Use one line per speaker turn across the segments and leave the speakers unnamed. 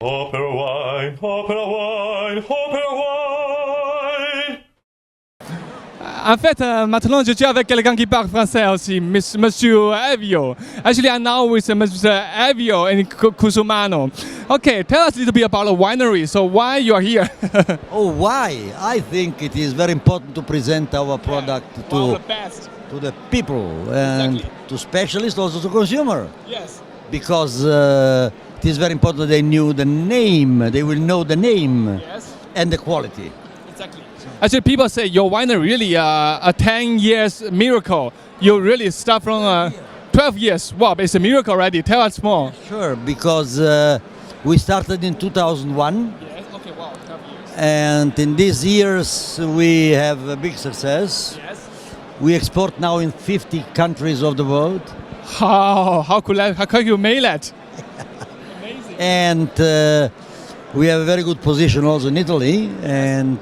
OperaWine, OperaWine, OperaWine.
En fait, maintenant, je suis avec quelqu'un qui parle français aussi, Monsieur Avio. Actually, I'm now with Mr. Avio in Cusumano. Okay, tell us a little bit about the winery. So why you are here?
Oh, why? I think it is very important to present our product to the people and to specialists, also to consumer.
Yes.
Because it is very important that they knew the name. They will know the name and the quality.
Exactly. Actually, people say your winery really a 10 years miracle. You really start from 12 years. Wow, it's a miracle already. Tell us more.
Sure, because we started in 2001.
Yes. Okay. Wow. 12 years.
And in these years we have a big success.
Yes.
We export now in 50 countries of the world.
How could you make that? Amazing.
And we have a very good position also in Italy. And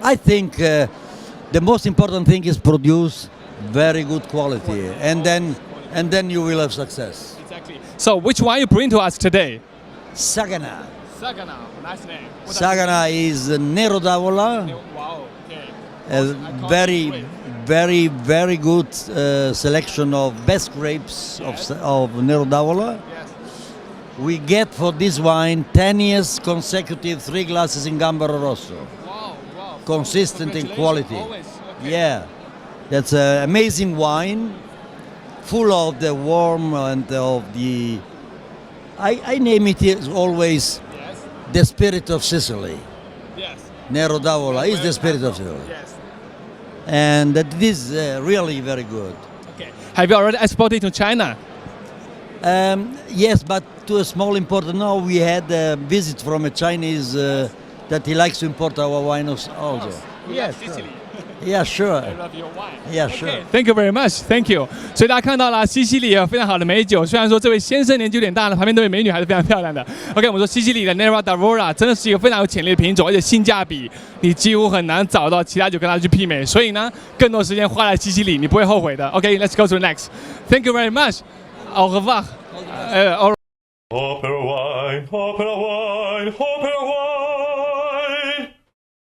I think the most important thing is produce very good quality, and then you will have success.
Exactly. So which wine you bring to us today?
Sagana.
Sagana. Nice name.
Sagana is Nero d'Avola.
Wow. Okay.
A very good selection of best grapes of Nero d'Avola.
Yes.
We get for this wine 10 years consecutive 3 glasses in Gambaro Rosso.
Wow.
Consistent in quality.
Always. Okay.
Yeah, that's an amazing wine, full of the warmth and of the. I name it as always the spirit of Sicily.
Yes.
Nero d'Avola is the spirit of Sicily.
Yes.
And that is really very good.
Okay. Have you already exported to China?
Yes, but to a small importer. Now we had a visit from a Chinese that he likes to import our wine also.
Yes. Sicily.
Yeah, sure.
I love your wine.
Yeah, sure.
Okay, thank you very much. Thank you. 所以大家看到了西西里有非常好的美酒，虽然说这位先生年纪有点大了，旁边这位美女还是非常漂亮的。OK， 我们说西西里的 Nero d'Avola 真的是一个非常有潜力的品种，而且性价比你几乎很难找到其他酒跟它去媲美。所以呢，更多时间花在西西里，你不会后悔的。OK，let's go to the next. Thank you very much. Au revoir.
OperaWine, OperaWine, OperaWine.